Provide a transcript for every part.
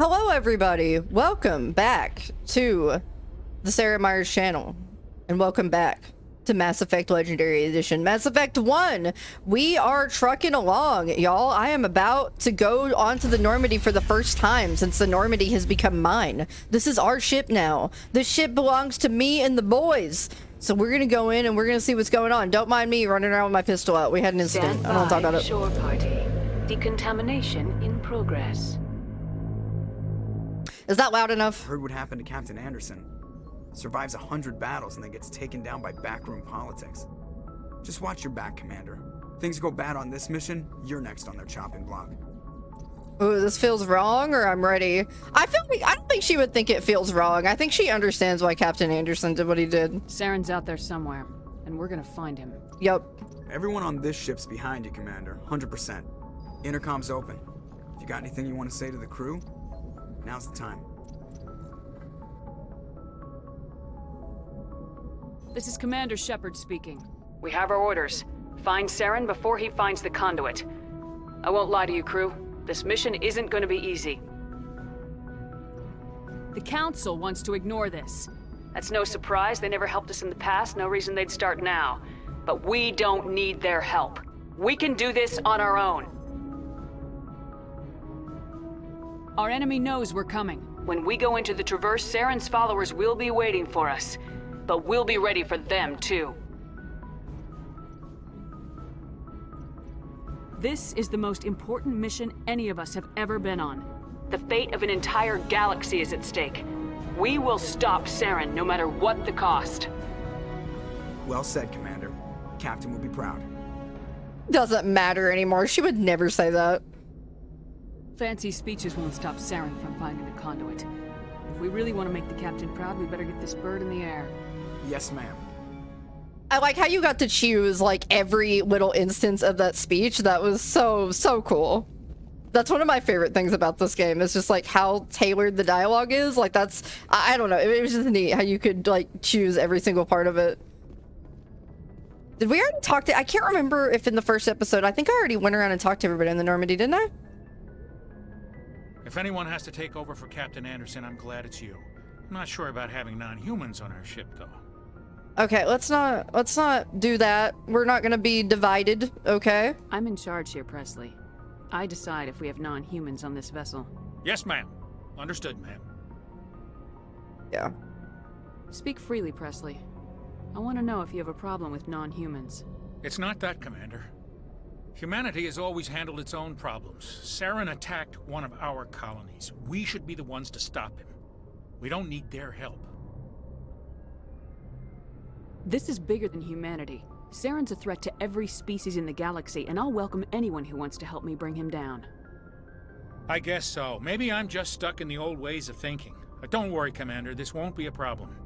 Hello everybody, welcome back to the Sarah Myers channel, and welcome back to Mass Effect Legendary Edition. Mass Effect 1! We are trucking along, y'all. I am about to go onto the Normandy for the first time since the Normandy has become mine. This is our ship now. This ship belongs to me and the boys. So we're gonna go in and we're gonna see what's going on. Don't mind me running around with my pistol out. We had an incident. I don't want to talk about it. Shore party. Decontamination in progress. Is that loud enough? Heard what happened to Captain Anderson. Survives 100 battles and then gets taken down by backroom politics. Just watch your back, Commander. Things go bad on this mission, you're next on their chopping block. Ooh, this feels wrong, or I'm ready. I don't think she would think it feels wrong. I think she understands why Captain Anderson did what he did. Saren's out there somewhere, and we're gonna find him. Yep. Everyone on this ship's behind you, Commander. 100%. Intercom's open. If you got anything you want to say to the crew, now's the time. This is Commander Shepard speaking. We have our orders. Find Saren before he finds the conduit. I won't lie to you, crew. This mission isn't going to be easy. The Council wants to ignore this. That's no surprise. They never helped us in the past. No reason they'd start now. But we don't need their help. We can do this on our own. Our enemy knows we're coming. When we go into the Traverse, Saren's followers will be waiting for us. But we'll be ready for them, too. This is the most important mission any of us have ever been on. The fate of an entire galaxy is at stake. We will stop Saren, no matter what the cost. Well said, Commander. Captain will be proud. Doesn't matter anymore. She would never say that. Fancy speeches won't stop Saren from finding the conduit. If we really want to make the captain proud, we better get this bird in the air. Yes, ma'am. I like how you got to choose like every little instance of that speech. That was so cool. That's one of my favorite things about this game. Is just like how tailored the dialogue is. Like that's, I don't know. It was just neat how you could like choose every single part of it. Did we already talk to, I can't remember if in the first episode, I think I already went around and talked to everybody in the Normandy, didn't I? If anyone has to take over for Captain Anderson, I'm glad it's you. I'm not sure about having non-humans on our ship, though. Okay, let's not do that. We're not gonna be divided, okay? I'm in charge here, Presley. I decide if we have non-humans on this vessel. Yes, ma'am. Understood, ma'am. Yeah. Speak freely, Presley. I want to know if you have a problem with non-humans. It's not that, Commander. Humanity has always handled its own problems. Saren attacked one of our colonies. We should be the ones to stop him. We don't need their help. This is bigger than humanity. Saren's a threat to every species in the galaxy, and I'll welcome anyone who wants to help me bring him down. I guess so. Maybe I'm just stuck in the old ways of thinking. But don't worry, Commander. This won't be a problem.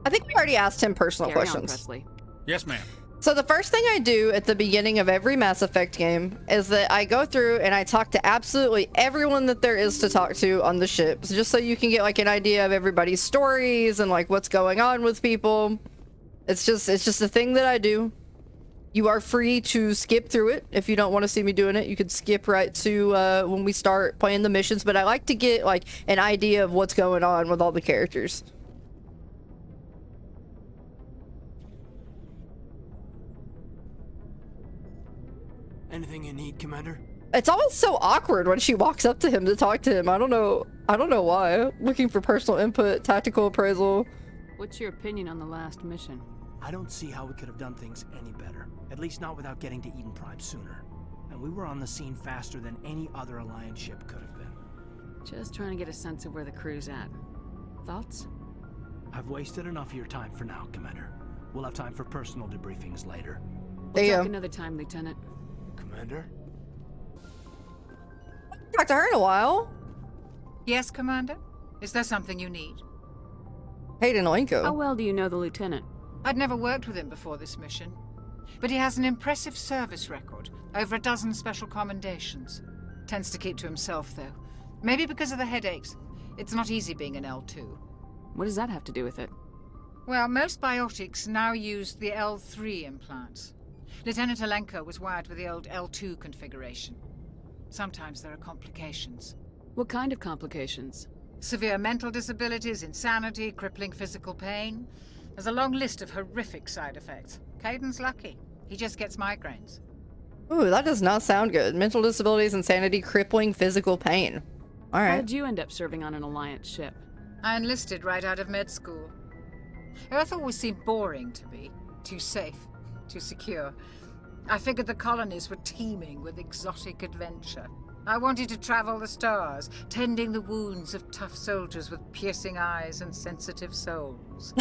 I think we already asked him personal Carry on, questions. Presley. Yes, ma'am. So the first thing I do at the beginning of every Mass Effect game is that I go through and I talk to absolutely everyone that there is to talk to on the ships, just so you can get like an idea of everybody's stories and like what's going on with people. It's just a thing that I do. You are free to skip through it if you don't want to see me doing it. You could skip right to when we start playing the missions, but I like to get like an idea of what's going on with all the characters. Anything you need, Commander? It's always so awkward when she walks up to him to talk to him. I don't know why. Looking for personal input, tactical appraisal. What's your opinion on the last mission? I don't see how we could have done things any better. At least not without getting to Eden Prime sooner. And we were on the scene faster than any other Alliance ship could have been. Just trying to get a sense of where the crew's at. Thoughts? I've wasted enough of your time for now, Commander. We'll have time for personal debriefings later. We'll talk Damn. another time, Lieutenant. Commander? Talked to her in a while. Yes, Commander? Is there something you need? Hayden Olenko. How well do you know the Lieutenant? I'd never worked with him before this mission. But he has an impressive service record, over a dozen special commendations. Tends to keep to himself, though. Maybe because of the headaches. It's not easy being an L2. What does that have to do with it? Well, most biotics now use the L3 implants. Lieutenant Olenko was wired with the old L2 configuration. Sometimes there are complications. What kind of complications? Severe mental disabilities, insanity, crippling physical pain. There's a long list of horrific side effects. Caden's lucky. He just gets migraines. Ooh, that does not sound good. Mental disabilities, insanity, crippling physical pain. All How right. did you end up serving on an Alliance ship? I enlisted right out of med school. Earth always seemed boring to me. Too safe, too secure. I figured the colonies were teeming with exotic adventure. I wanted to travel the stars, tending the wounds of tough soldiers with piercing eyes and sensitive souls.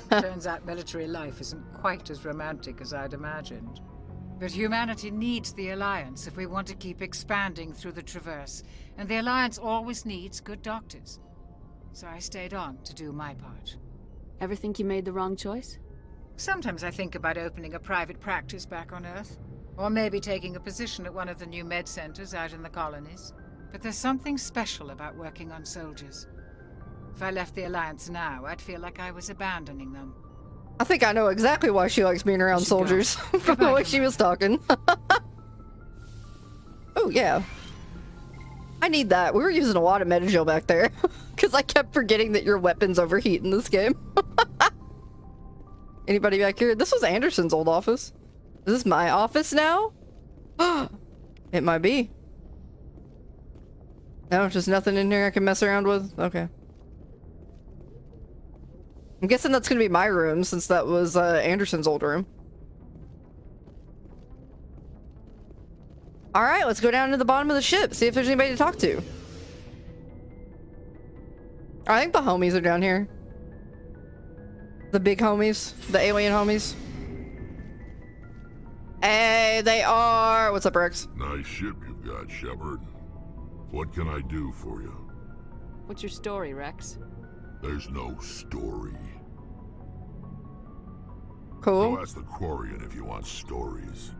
Turns out military life isn't quite as romantic as I'd imagined. But humanity needs the Alliance if we want to keep expanding through the Traverse, and the Alliance always needs good doctors. So I stayed on to do my part. Ever think you made the wrong choice? Sometimes I think about opening a private practice back on Earth. Or maybe taking a position at one of the new med centers out in the colonies. But there's something special about working on soldiers. If I left the Alliance now, I'd feel like I was abandoning them. I think I know exactly why she likes being around should go. soldiers from the Goodbye, way she was talking. Oh, yeah. I need that. We were using a lot of Metagel back there. Because I kept forgetting that your weapons overheat in this game. Anybody back here? This was Anderson's old office. Is this my office now? It might be. No, just nothing in here I can mess around with? Okay. I'm guessing that's gonna be my room since that was Anderson's old room. Alright, let's go down to the bottom of the ship, see if there's anybody to talk to. I think the homies are down here. The big homies. The alien homies. Hey, they are. What's up, Rex? Nice ship you've got, Shepard. What can I do for you? What's your story, Rex? There's no story. Cool. Go ask the Quarian if you want stories.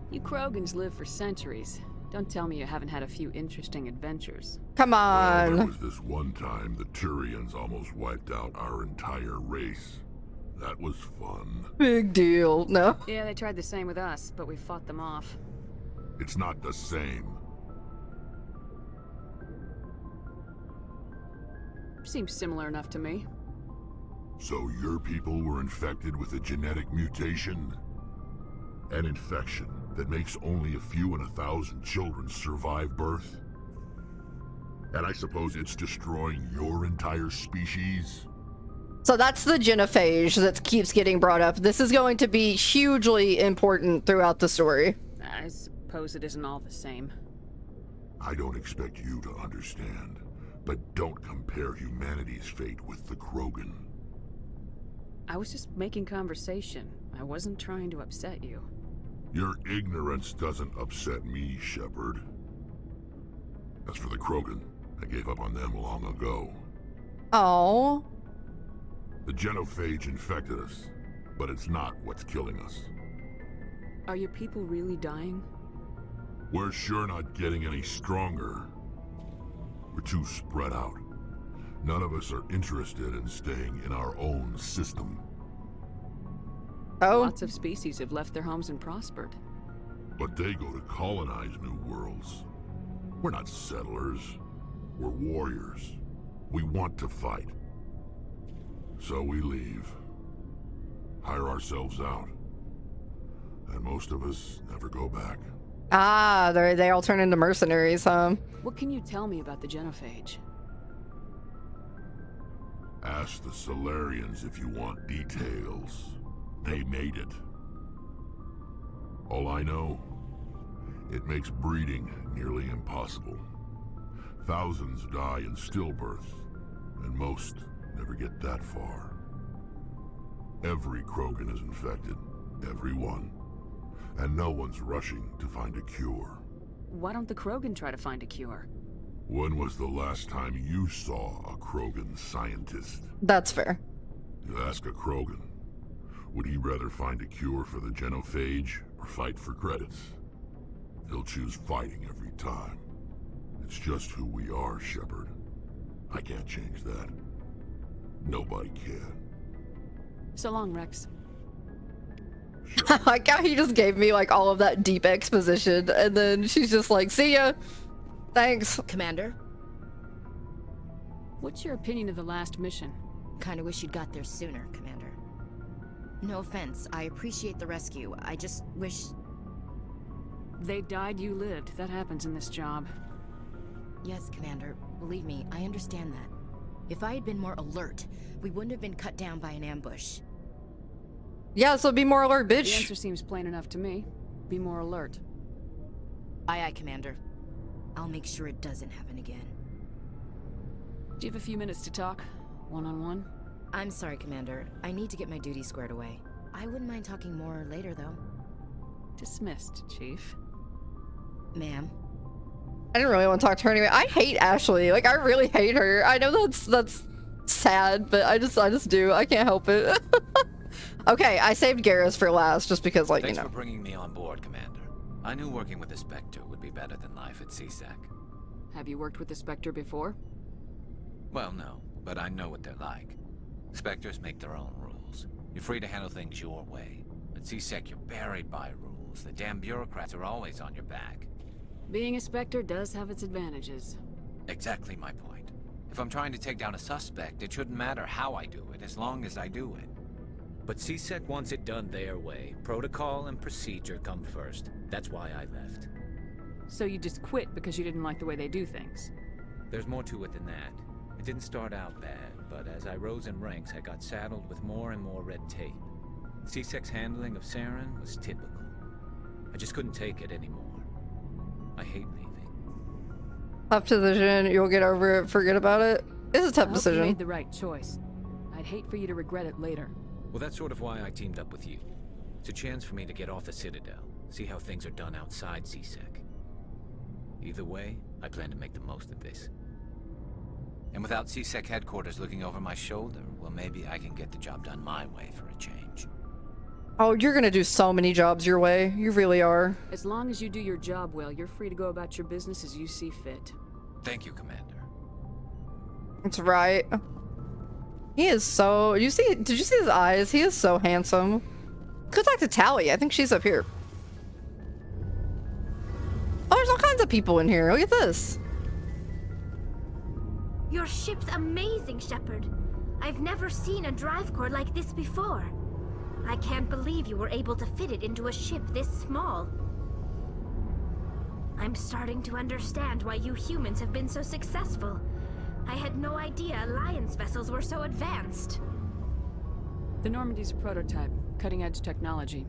You Krogans live for centuries. Don't tell me you haven't had a few interesting adventures. Come Well, there on. was this one time the Turians almost wiped out our entire race. That was fun. Big deal. No. Yeah, they tried the same with us, but we fought them off. It's not the same. Seems similar enough to me. So your people were infected with a genetic mutation? An infection that makes only a few in 1,000 children survive birth? And I suppose it's destroying your entire species? So that's the genophage that keeps getting brought up. This is going to be hugely important throughout the story. I suppose it isn't all the same. I don't expect you to understand, but don't compare humanity's fate with the Krogan. I was just making conversation. I wasn't trying to upset you. Your ignorance doesn't upset me, Shepard. As for the Krogan, I gave up on them long ago. Oh. The genophage infected us, but it's not what's killing us. Are your people really dying? We're sure not getting any stronger. We're too spread out. None of us are interested in staying in our own system. Oh. Lots of species have left their homes and prospered. But they go to colonize new worlds. We're not settlers. We're warriors. We want to fight. So we leave. Hire ourselves out. And most of us never go back. Ah, they all turn into mercenaries, huh? What can you tell me about the genophage? Ask the Solarians if you want details. They made it. All I know, it makes breeding nearly impossible. Thousands die in stillbirth, and most never get that far. Every Krogan is infected, every one. And no one's rushing to find a cure. Why don't the Krogan try to find a cure? When was the last time you saw a Krogan scientist? That's fair. You ask a Krogan, would he rather find a cure for the genophage or fight for credits? He'll choose fighting every time. It's just who we are, Shepard. I can't change that. Nobody can. So long, Rex. Like how he just gave me like all of that deep exposition, and then she's just like, "See ya, thanks." Commander, What's your opinion of the last mission? kinda wish you'd got there sooner, Commander. No offense, I appreciate the rescue. I just wish... They died, you lived. That happens in this job. Yes, Commander. Believe me, I understand that. If I had been more alert, we wouldn't have been cut down by an ambush. Yeah, so be more alert, The bitch. answer seems plain enough to me. Be more alert. Aye, aye, Commander. I'll make sure it doesn't happen again. Do you have a few minutes to talk? One-on-one? I'm sorry, Commander. I need to get my duties squared away. I wouldn't mind talking more later, though. Dismissed, Chief. Ma'am. I didn't really want to talk to her anyway. I hate Ashley. Like, I really hate her. I know that's sad, but I just do. I can't help it. Okay, I saved Garrus for last just because, like, Thanks you know. for bringing me on board, Commander. I knew working with the Spectre would be better than life at CSEC. Have you worked with the Spectre before? Well, no, but I know what they're like. Spectres make their own rules. You're free to handle things your way. At CSEC, you're buried by rules. The damn bureaucrats are always on your back. Being a Spectre does have its advantages. Exactly my point. If I'm trying to take down a suspect, it shouldn't matter how I do it, as long as I do it. But CSEC wants it done their way. Protocol and procedure come first. That's why I left. So you just quit because you didn't like the way they do things? There's more to it than that. It didn't start out bad, but as I rose in ranks, I got saddled with more and more red tape. CSEC's handling of Saren was typical. I just couldn't take it anymore. I hate leaving. Tough decision. You'll get over it. Forget about it. It's a tough I hope you decision. made the right choice. I'd hate for you to regret it later. Well, that's sort of why I teamed up with you. It's a chance for me to get off the Citadel, see how things are done outside CSEC. Either way, I plan to make the most of this. And without CSEC headquarters looking over my shoulder, well, maybe I can get the job done my way for a change. Oh, you're gonna do so many jobs your way. You really are. As long as you do your job well, you're free to go about your business as you see fit. Thank you, Commander. That's right. He is so... did you see his eyes? He is so handsome. Go talk to Tally. I think she's up here. Oh, there's all kinds of people in here. Look at this. Your ship's amazing, Shepard. I've never seen a drive core like this before. I can't believe you were able to fit it into a ship this small. I'm starting to understand why you humans have been so successful. I had no idea Alliance vessels were so advanced. The Normandy's a prototype, cutting-edge technology.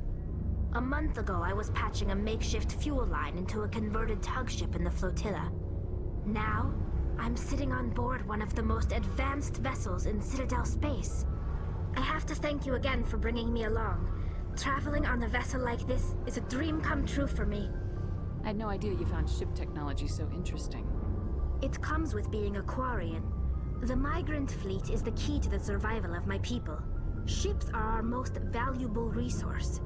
A month ago, I was patching a makeshift fuel line into a converted tug ship in the flotilla. Now, I'm sitting on board one of the most advanced vessels in Citadel space. I have to thank you again for bringing me along. Traveling on a vessel like this is a dream come true for me. I had no idea you found ship technology so interesting. It comes with being a Quarian. The migrant fleet is the key to the survival of my people. Ships are our most valuable resource.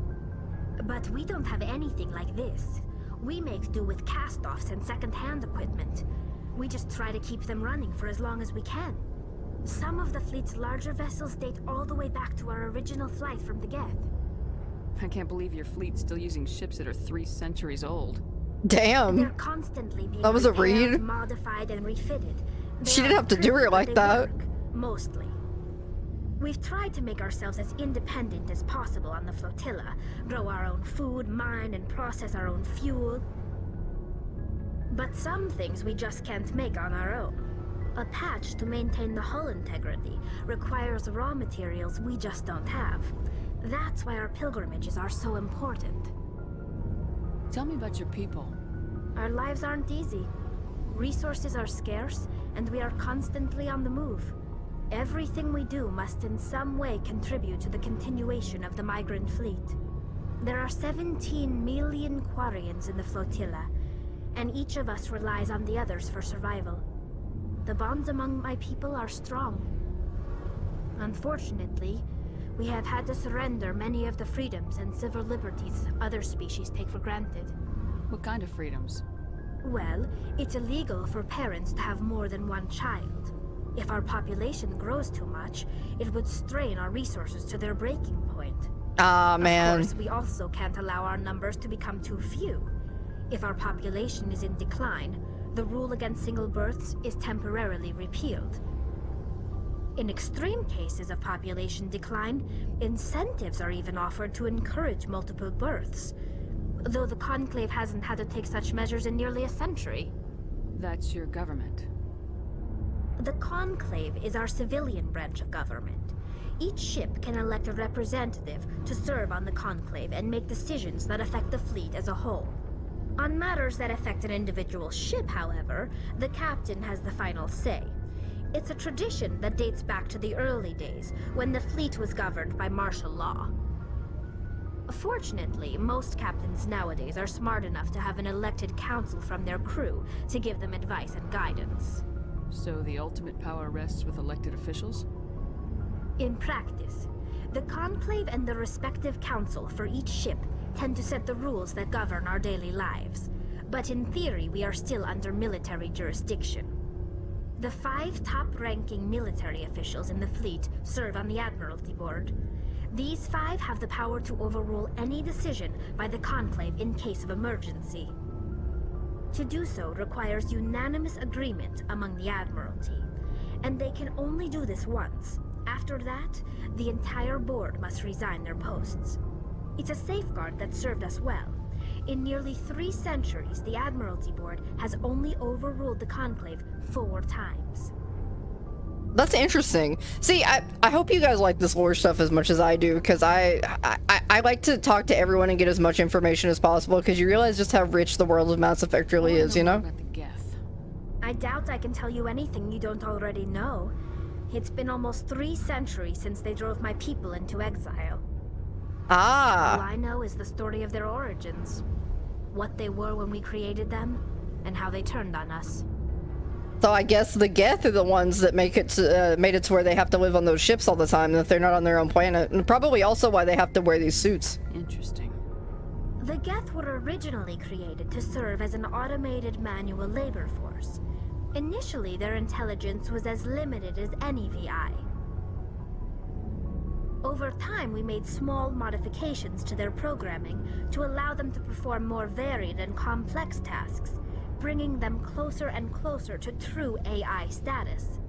But we don't have anything like this. We make do with cast-offs and second-hand equipment. We just try to keep them running for as long as we can. Some of the fleet's larger vessels date all the way back to our original flight from the Geth. I can't believe your fleet's still using ships that are 3 centuries old. Damn. They're constantly being That was a repaired, read. modified, and refitted. They She are didn't have to do her improved like where they that. work, mostly. We've tried to make ourselves as independent as possible on the flotilla, grow our own food, mine and process our own fuel. But some things we just can't make on our own. A patch to maintain the hull integrity requires raw materials we just don't have. That's why our pilgrimages are so important. Tell me about your people. Our lives aren't easy. Resources are scarce, and we are constantly on the move. Everything we do must in some way contribute to the continuation of the migrant fleet. There are 17 million Quarians in the flotilla, and each of us relies on the others for survival. The bonds among my people are strong. Unfortunately, we have had to surrender many of the freedoms and civil liberties other species take for granted. What kind of freedoms? Well, it's illegal for parents to have more than one child. If our population grows too much, it would strain our resources to their breaking point. Ah, man. Of course, we also can't allow our numbers to become too few. If our population is in decline, the rule against single births is temporarily repealed. In extreme cases of population decline, incentives are even offered to encourage multiple births, though the Conclave hasn't had to take such measures in nearly a century. That's your government. The Conclave is our civilian branch of government. Each ship can elect a representative to serve on the Conclave and make decisions that affect the fleet as a whole. On matters that affect an individual ship, however, the captain has the final say. It's a tradition that dates back to the early days, when the fleet was governed by martial law. Fortunately, most captains nowadays are smart enough to have an elected council from their crew to give them advice and guidance. So the ultimate power rests with elected officials? In practice, the Conclave and the respective council for each ship tend to set the rules that govern our daily lives. But in theory, we are still under military jurisdiction. The 5 top-ranking military officials in the fleet serve on the Admiralty Board. These 5 have the power to overrule any decision by the Conclave in case of emergency. To do so requires unanimous agreement among the Admiralty, and they can only do this once. After that, the entire board must resign their posts. It's a safeguard that served us well. In nearly 3 centuries, the Admiralty Board has only overruled the Conclave 4 times. That's interesting. See, I hope you guys like this lore stuff as much as I do, because I like to talk to everyone and get as much information as possible, because you realize just how rich the world of Mass Effect really is, you know? About the Geth. I doubt I can tell you anything you don't already know. It's been almost 3 centuries since they drove my people into exile. All Ah. I know is the story of their origins. What they were when we created them, and how they turned on us. So I guess the Geth are the ones that made it to where they have to live on those ships all the time, that they're not on their own planet, and probably also why they have to wear these suits. Interesting. The Geth were originally created to serve as an automated manual labor force. Initially, their intelligence was as limited as any VI. Over time, we made small modifications to their programming to allow them to perform more varied and complex tasks, bringing them closer and closer to true AI status.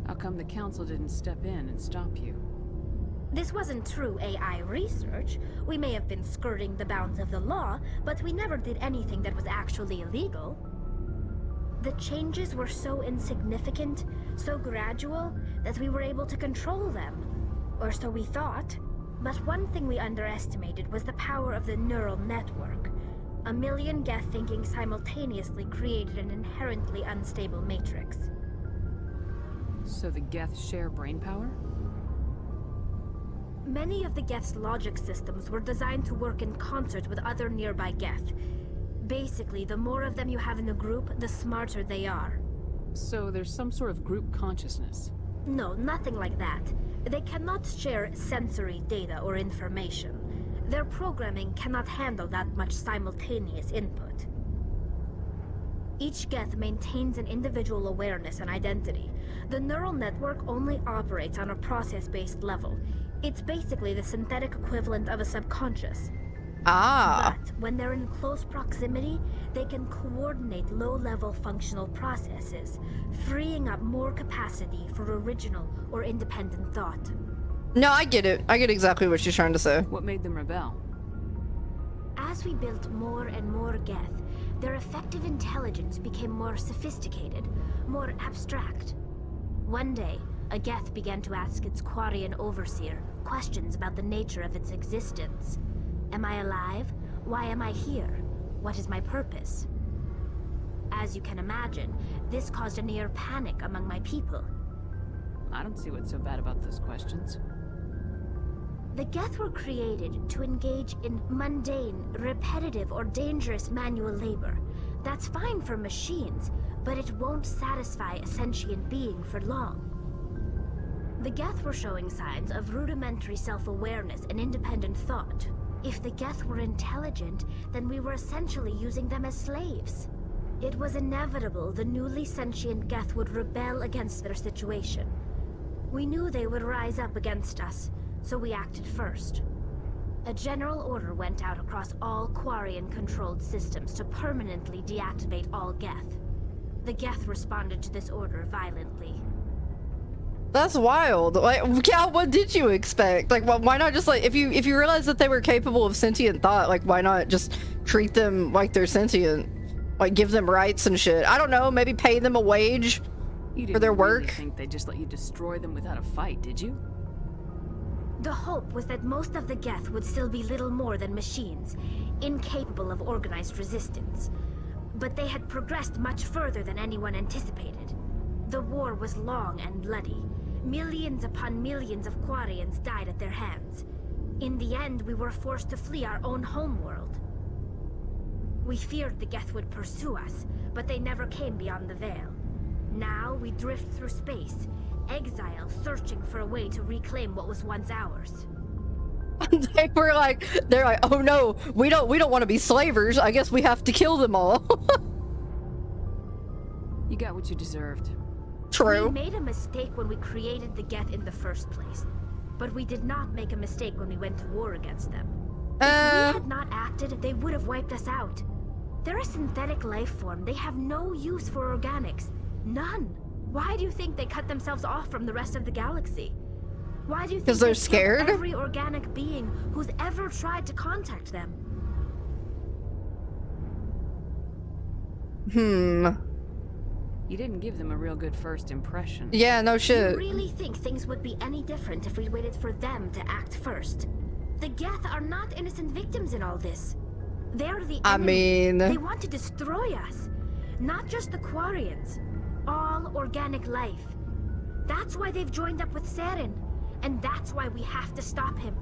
How come the Council didn't step in and stop you? This wasn't true AI research. We may have been skirting the bounds of the law, but we never did anything that was actually illegal. The changes were so insignificant, so gradual, that we were able to control them. Or so we thought. But one thing we underestimated was the power of the neural network. A million Geth thinking simultaneously created an inherently unstable matrix. So the Geth share brain power? Many of the Geth's logic systems were designed to work in concert with other nearby Geth. Basically, the more of them you have in a group, the smarter they are. So there's some sort of group consciousness? No, nothing like that. They cannot share sensory data or information. Their programming cannot handle that much simultaneous input. Each Geth maintains an individual awareness and identity. The neural network only operates on a process-based level. It's basically the synthetic equivalent of a subconscious. Ah. But when they're in close proximity, they can coordinate low-level functional processes, freeing up more capacity for original or independent thought. No, I get it. I get exactly what she's trying to say. What made them rebel? As we built more and more Geth, their effective intelligence became more sophisticated, more abstract. One day, a Geth began to ask its Quarian overseer questions about the nature of its existence. Am I alive? Why am I here? What is my purpose? As you can imagine, this caused a near panic among my people. I don't see what's so bad about those questions. The Geth were created to engage in mundane, repetitive, or dangerous manual labor. That's fine for machines, but it won't satisfy a sentient being for long. The Geth were showing signs of rudimentary self-awareness and independent thought. If the Geth were intelligent, then we were essentially using them as slaves. It was inevitable the newly sentient Geth would rebel against their situation. We knew they would rise up against us, so we acted first. A general order went out across all Quarian-controlled systems to permanently deactivate all Geth. The Geth responded to this order violently. That's wild. Like, yeah, what did you expect? Like, why not just like, if you realize that they were capable of sentient thought, like, why not just treat them like they're sentient? Like, give them rights and shit. I don't know, maybe pay them a wage for their work. You didn't really think they'd just let you destroy them without a fight, did you? The hope was that most of the Geth would still be little more than machines, incapable of organized resistance. But they had progressed much further than anyone anticipated. The war was long and bloody. Millions upon millions of Quarians died at their hands. In the end, we were forced to flee our own homeworld. We feared the Geth would pursue us, but they never came beyond the Veil. Now we drift through space, exile, searching for a way to reclaim what was once ours. They're like, oh no, we don't want to be slavers. I guess we have to kill them all. You got what you deserved. True. We made a mistake when we created the Geth in the first place, but we did not make a mistake when we went to war against them. If we had not acted, they would have wiped us out. They're a synthetic life form. They have no use for organics. None. Why do you think they cut themselves off from the rest of the galaxy? Why do you think because they're scared? Every organic being who's ever tried to contact them. You didn't give them a real good first impression. Yeah, no shit. You really think things would be any different if we waited for them to act first? The Geth are not innocent victims in all this. They're the enemy. I mean... They want to destroy us. Not just the Quarians. All organic life. That's why they've joined up with Saren. And that's why we have to stop him.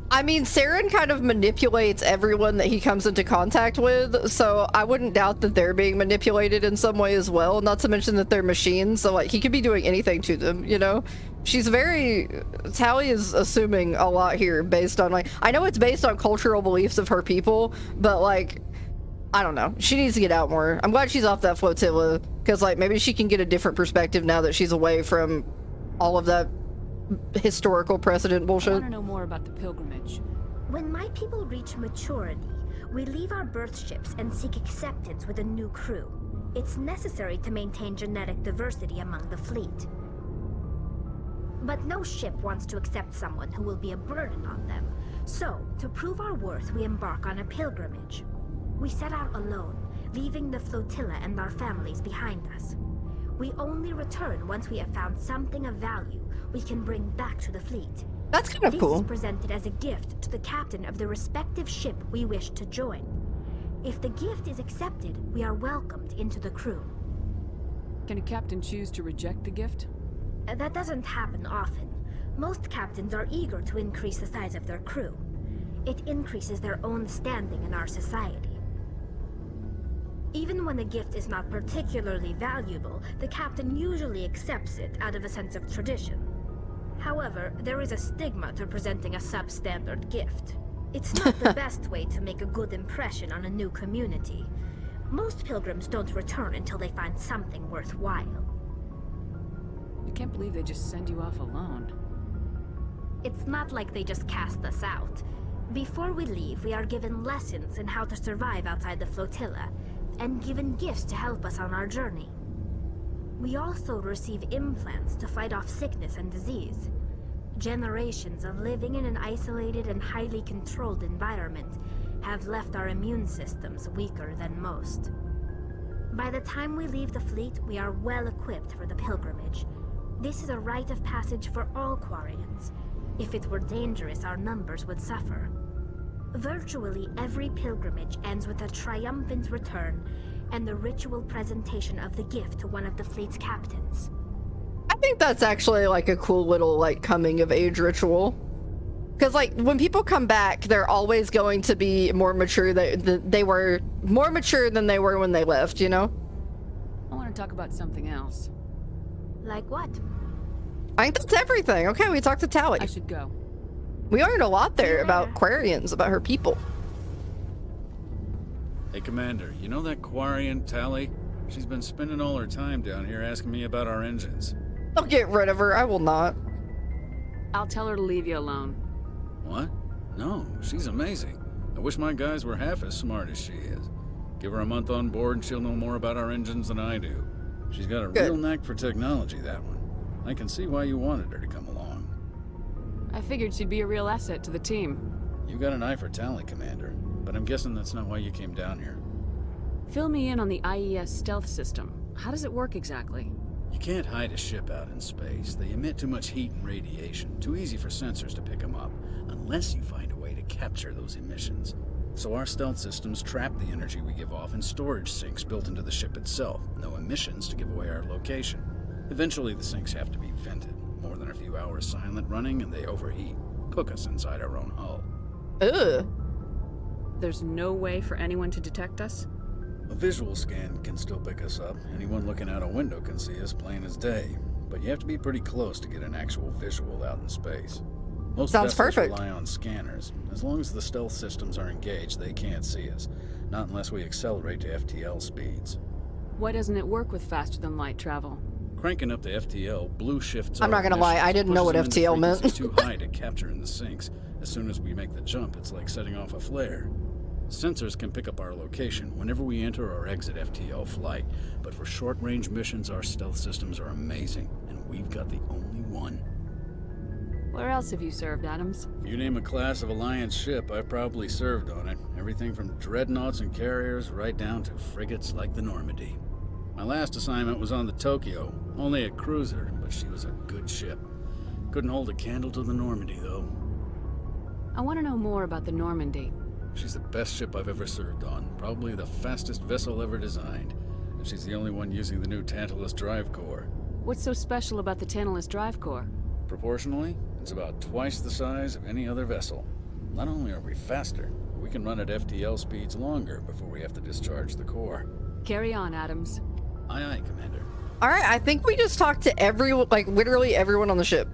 I mean, Saren kind of manipulates everyone that he comes into contact with, so I wouldn't doubt that they're being manipulated in some way as well, not to mention that they're machines, so like, he could be doing anything to them, you know? Tally is assuming a lot here based on like, I know it's based on cultural beliefs of her people, but like, I don't know. She needs to get out more. I'm glad she's off that flotilla, because like, maybe she can get a different perspective now that she's away from all of that historical precedent bullshit. I want to know more about the pilgrimage. When my people reach maturity, we leave our birth ships and seek acceptance with a new crew. It's necessary to maintain genetic diversity among the fleet. But no ship wants to accept someone who will be a burden on them. So, to prove our worth, we embark on a pilgrimage. We set out alone, leaving the flotilla and our families behind us. We only return once we have found something of value we can bring back to the fleet. That's kind of cool. This is presented as a gift to the captain of the respective ship we wish to join. If the gift is accepted, we are welcomed into the crew. Can a captain choose to reject the gift? That doesn't happen often. Most captains are eager to increase the size of their crew. It increases their own standing in our society. Even when a gift is not particularly valuable, the captain usually accepts it out of a sense of tradition. However, there is a stigma to presenting a substandard gift. It's not the best way to make a good impression on a new community. Most pilgrims don't return until they find something worthwhile. I can't believe they just send you off alone. It's not like they just cast us out. Before we leave, we are given lessons in how to survive outside the flotilla, and given gifts to help us on our journey. We also receive implants to fight off sickness and disease. Generations of living in an isolated and highly controlled environment have left our immune systems weaker than most. By the time we leave the fleet, we are well equipped for the pilgrimage. This is a rite of passage for all Quarians. If it were dangerous, our numbers would suffer. Virtually every pilgrimage ends with a triumphant return and the ritual presentation of the gift to one of the fleet's captains. I think that's actually like a cool little like coming of age ritual. Because like when people come back, they're always going to be more mature. They were more mature than they were when they left, you know? I want to talk about something else. Like what? I think that's everything. Okay, we talked to Tally. I should go. We learned a lot there about Quarians, about her people. Hey, Commander, you know that Quarian, Tally? She's been spending all her time down here asking me about our engines. I'll get rid of her. I will not. I'll tell her to leave you alone. What? No, she's amazing. I wish my guys were half as smart as she is. Give her a month on board and she'll know more about our engines than I do. She's got a real knack for technology, that one. I can see why you wanted her to come along. I figured she'd be a real asset to the team. You got an eye for talent, Commander, but I'm guessing that's not why you came down here. Fill me in on the IES stealth system. How does it work exactly? You can't hide a ship out in space. They emit too much heat and radiation. Too easy for sensors to pick them up, unless you find a way to capture those emissions. So our stealth systems trap the energy we give off in storage sinks built into the ship itself. No emissions to give away our location. Eventually the sinks have to be vented. More than a few hours silent running and they overheat. Cook us inside our own hull. Ugh. There's no way for anyone to detect us? A visual scan can still pick us up. Anyone looking out a window can see us plain as day. But you have to be pretty close to get an actual visual out in space. Most Sounds vessels perfect. rely on scanners. As long as the stealth systems are engaged, they can't see us. Not unless we accelerate to FTL speeds. Why doesn't it work with faster than light travel? Cranking up to FTL, blue shifts. I'm not gonna lie, I didn't know what FTL meant. It's too high to capture in the sinks. As soon as we make the jump, it's like setting off a flare. Sensors can pick up our location whenever we enter or exit FTL flight, but for short-range missions, our stealth systems are amazing, and we've got the only one. Where else have you served, Adams? If you name a class of Alliance ship, I've probably served on it. Everything from dreadnoughts and carriers right down to frigates like the Normandy. My last assignment was on the Tokyo, only a cruiser, but she was a good ship. Couldn't hold a candle to the Normandy, though. I want to know more about the Normandy. She's the best ship I've ever served on, probably the fastest vessel ever designed. And she's the only one using the new Tantalus drive core. What's so special about the Tantalus drive core? Proportionally, it's about twice the size of any other vessel. Not only are we faster, we can run at FTL speeds longer before we have to discharge the core. Carry on, Adams. Aye, aye, Commander. All right, I think we just talked to everyone, like literally everyone on the ship.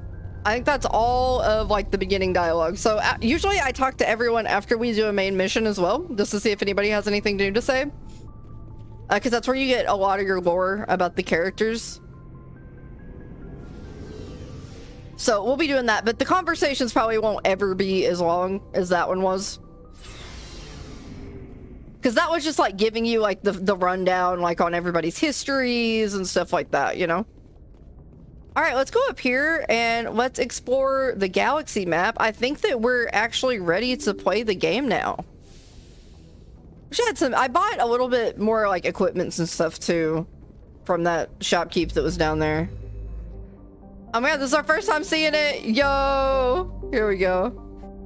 I think that's all of like the beginning dialogue. So usually I talk to everyone after we do a main mission as well, just to see if anybody has anything new to say. Because that's where you get a lot of your lore about the characters. So we'll be doing that, but the conversations probably won't ever be as long as that one was. Because that was just like giving you like the rundown like on everybody's histories and stuff like that, you know? All right, let's go up here and let's explore the galaxy map. I think that we're actually ready to play the game now. I bought a little bit more like equipments and stuff too from that shopkeep that was down there. Oh man, this is our first time seeing it. Yo, here we go.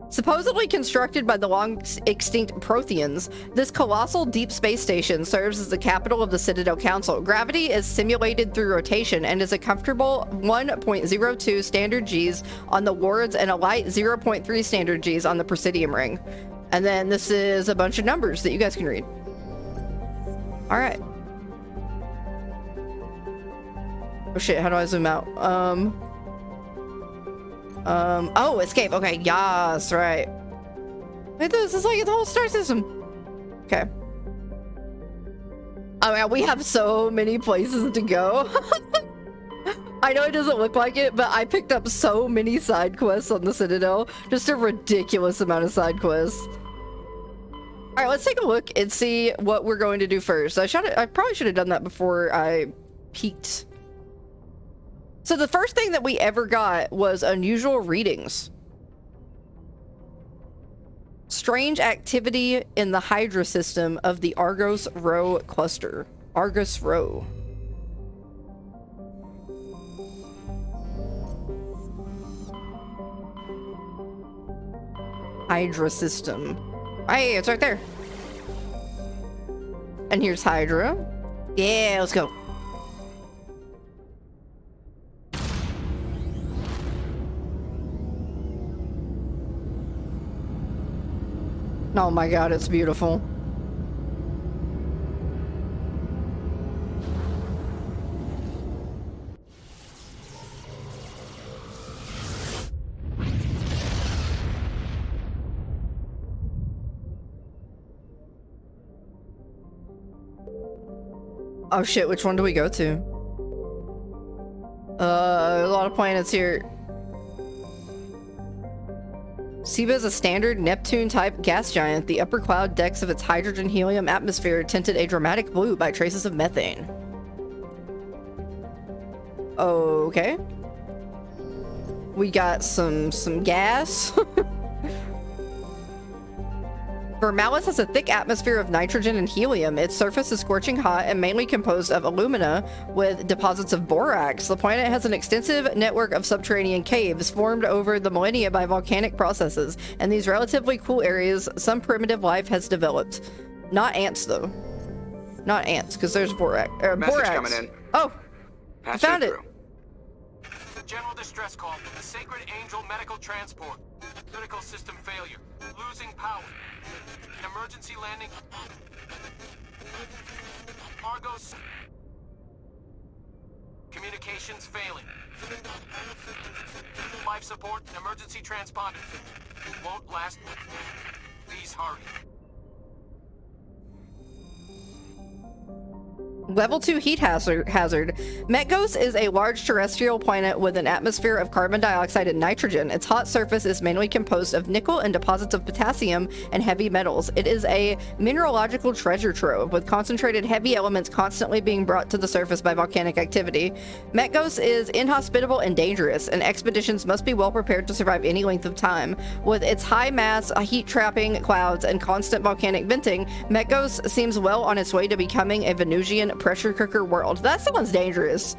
Supposedly constructed by the long-extinct Protheans, this colossal deep space station serves as the capital of the Citadel Council. Gravity is simulated through rotation and is a comfortable 1.02 standard Gs on the wards and a light 0.3 standard Gs on the Presidium ring. And then this is a bunch of numbers that you guys can read. All right. Oh shit, how do I zoom out? Oh, escape. Okay, yes, right. Wait, this is like the whole star system. Okay. Oh man, we have so many places to go. I know it doesn't look like it, but I picked up so many side quests on the Citadel. Just a ridiculous amount of side quests. All right, let's take a look and see what we're going to do first. I probably should have done that before I peeked. So the first thing that we ever got was unusual readings. Strange activity in the Hydra system of the Argos Rho cluster. Argos Rho. Hydra system. Hey, it's right there. And here's Hydra. Yeah, let's go. Oh my god, it's beautiful. Oh shit, which one do we go to? A lot of planets here. Seba is a standard Neptune-type gas giant. The upper cloud decks of its hydrogen-helium atmosphere tinted a dramatic blue by traces of methane. Okay. We got some gas. Vermalis has a thick atmosphere of nitrogen and helium. Its surface is scorching hot and mainly composed of alumina with deposits of borax. The planet has an extensive network of subterranean caves formed over the millennia by volcanic processes. In these relatively cool areas, some primitive life has developed. Not ants, though. Not ants, because there's borax. Message borax. coming in. Oh, I found it. The general distress call from the Sacred Angel Medical Transport. Critical system failure. Losing power. An emergency landing. Argos. Communications failing. Life support and emergency transponder. Won't last. Please hurry. Level 2 heat hazard. Metgos is a large terrestrial planet with an atmosphere of carbon dioxide and nitrogen. Its hot surface is mainly composed of nickel and deposits of potassium and heavy metals. It is a mineralogical treasure trove with concentrated heavy elements constantly being brought to the surface by volcanic activity. Metgos is inhospitable and dangerous, and expeditions must be well prepared to survive any length of time. With its high mass, heat-trapping clouds, and constant volcanic venting, Metgos seems well on its way to becoming a Venusian pressure cooker world. That sounds dangerous.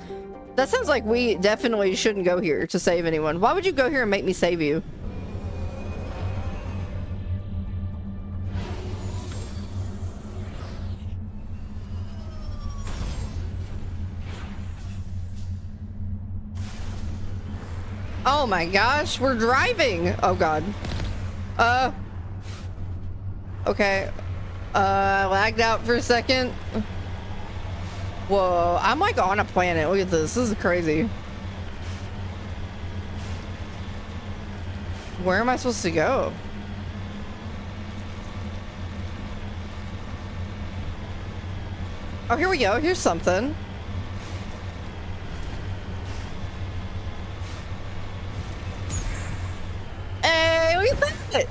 That sounds like we definitely shouldn't go here to save anyone. Why would you go here and make me save you? Oh my gosh, we're driving. Oh god. Okay. Lagged out for a second. Whoa, I'm like on a planet. Look at this. This is crazy. Where am I supposed to go? Oh, here we go. Here's something. Hey, look at that.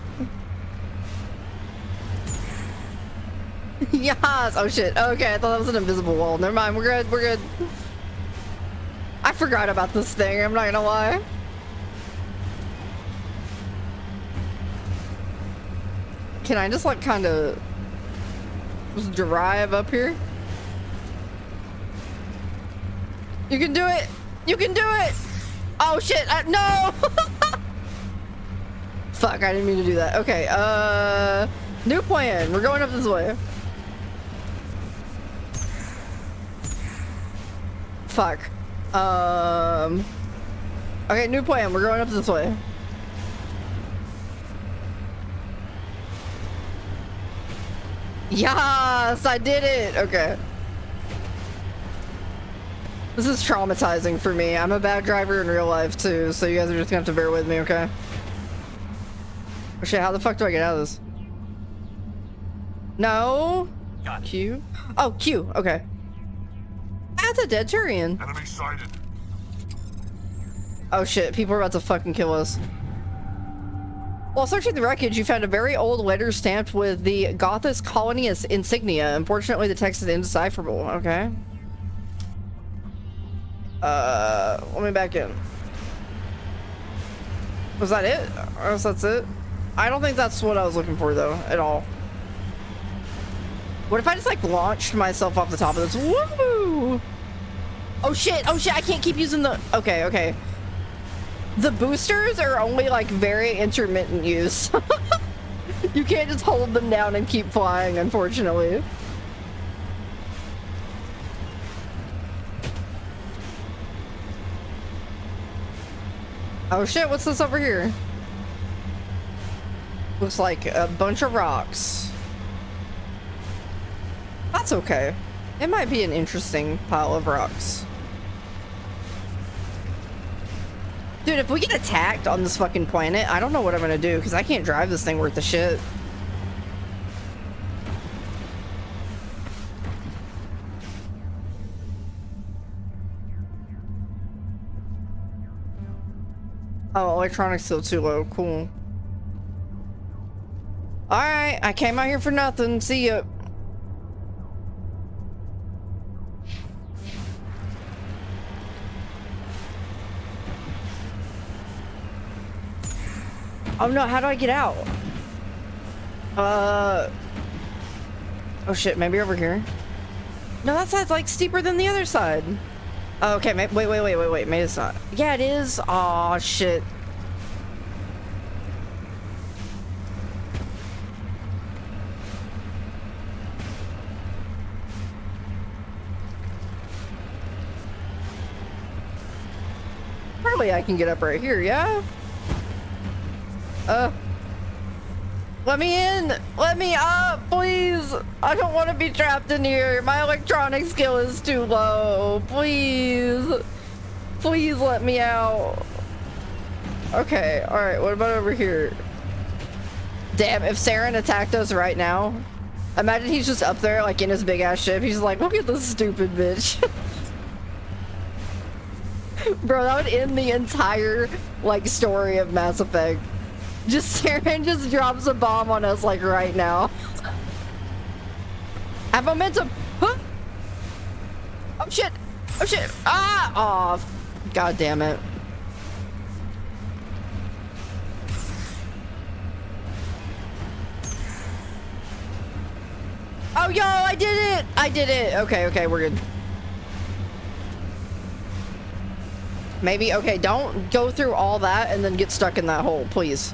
Yes. Oh shit. Okay, I thought that was an invisible wall. Never mind. We're good. We're good. I forgot about this thing. I'm not gonna lie. Can I just like kind of just drive up here? You can do it. You can do it. Oh shit. No. Fuck. I didn't mean to do that. Okay. New plan. We're going up this way. Fuck. Okay, new plan. We're going up this way. Yes, I did it. Okay. This is traumatizing for me. I'm a bad driver in real life too, so you guys are just gonna have to bear with me, okay? Oh shit, how the fuck do I get out of this? No. Q? Oh, Q. Okay. That's a dead Turian. Enemy sighted. Oh shit, people are about to fucking kill us. While searching the wreckage, you found a very old letter stamped with the Gothis colony insignia. Unfortunately, the text is indecipherable. Okay. Let me back in. Was that it? Or else that's it? I don't think that's what I was looking for though, at all. What if I just like launched myself off the top of this? Woo! Oh shit, I can't keep using the... Okay, okay. The boosters are only like very intermittent use. You can't just hold them down and keep flying, unfortunately. Oh shit, what's this over here? Looks like a bunch of rocks. That's okay. It might be an interesting pile of rocks. Dude, if we get attacked on this fucking planet, I don't know what I'm gonna do, because I can't drive this thing worth a shit. Oh, electronics still too low. Cool. Alright, I came out here for nothing. See ya. Oh no, how do I get out? Oh shit, maybe over here. No, that side's like steeper than the other side. Oh, okay, wait, maybe it's not. Yeah, it is. Oh shit. Probably I can get up right here, yeah? Let me in! Let me up, please! I don't want to be trapped in here. My electronic skill is too low. Please. Please let me out. Okay, alright, what about over here? Damn, if Saren attacked us right now, imagine he's just up there, like, in his big-ass ship. He's like, look at this stupid bitch. Bro, that would end the entire, like, story of Mass Effect. Just Saren just drops a bomb on us, like, right now. Have momentum! Huh? Oh, shit! Oh, shit! Ah! Aw! Oh, God damn it. Oh, yo! I did it! I did it! Okay, we're good. Maybe, okay, don't go through all that and then get stuck in that hole, please.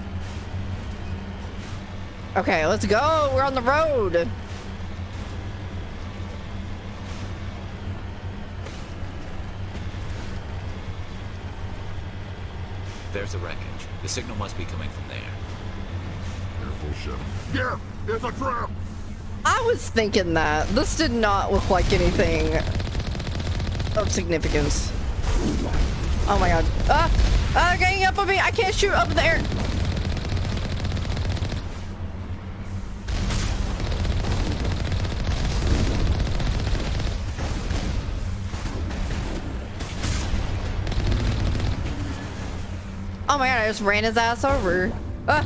Okay, let's go. We're on the road. There's the wreckage. The signal must be coming from there. Careful, ship. Yeah, it's a trap. I was thinking that. This did not look like anything of significance. Oh my god. Getting up on me. I can't shoot up in the air. Oh my god, I just ran his ass over. Ah!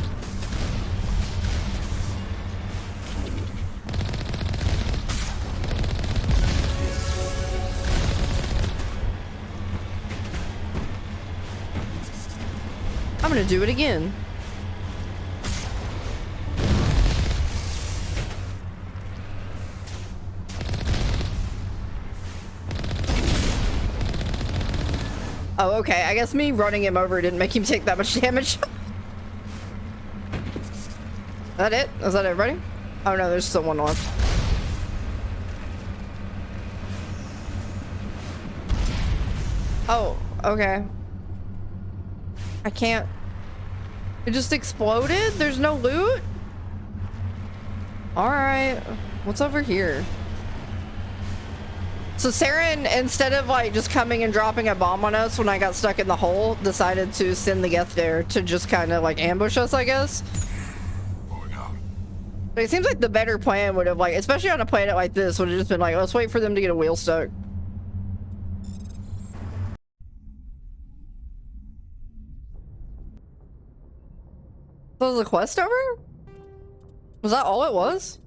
I'm gonna do it again. Oh, okay. I guess me running him over didn't make him take that much damage. Is that it? Is that everybody? Oh no, there's still one left. Oh, okay. I can't. It just exploded? There's no loot? Alright. What's over here? So Saren, instead of like just coming and dropping a bomb on us when I got stuck in the hole, decided to send the Geth there to just kind of like ambush us, I guess. But it seems like the better plan would have, like, especially on a planet like this, would have just been like, let's wait for them to get a wheel stuck. So was the quest over? Was that all it was?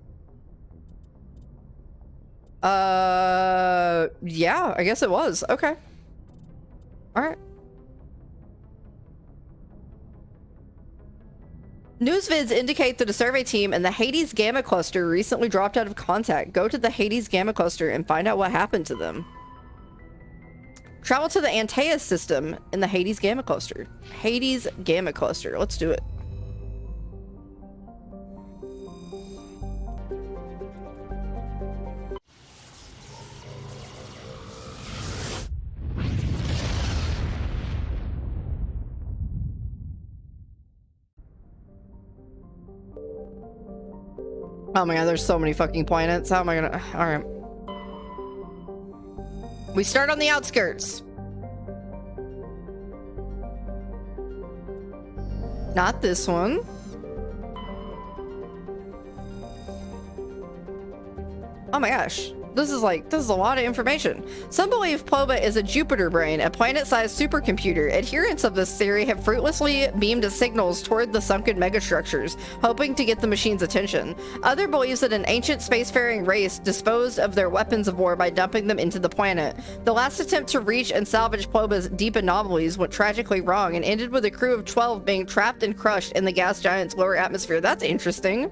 Yeah, I guess it was. Okay. Alright. News vids indicate that a survey team in the Hades Gamma Cluster recently dropped out of contact. Go to the Hades Gamma Cluster and find out what happened to them. Travel to the Antaeus system in the Hades Gamma Cluster. Hades Gamma Cluster. Let's do it. Oh my god, there's so many fucking planets. How am I gonna... Alright. We start on the outskirts. Not this one. Oh my gosh. This is a lot of information. Some believe Ploba is a Jupiter brain, a planet-sized supercomputer. Adherents of this theory have fruitlessly beamed signals toward the sunken megastructures, hoping to get the machine's attention. Other believes that an ancient spacefaring race disposed of their weapons of war by dumping them into the planet. The last attempt to reach and salvage Ploba's deep anomalies went tragically wrong and ended with a crew of 12 being trapped and crushed in the gas giant's lower atmosphere. That's interesting.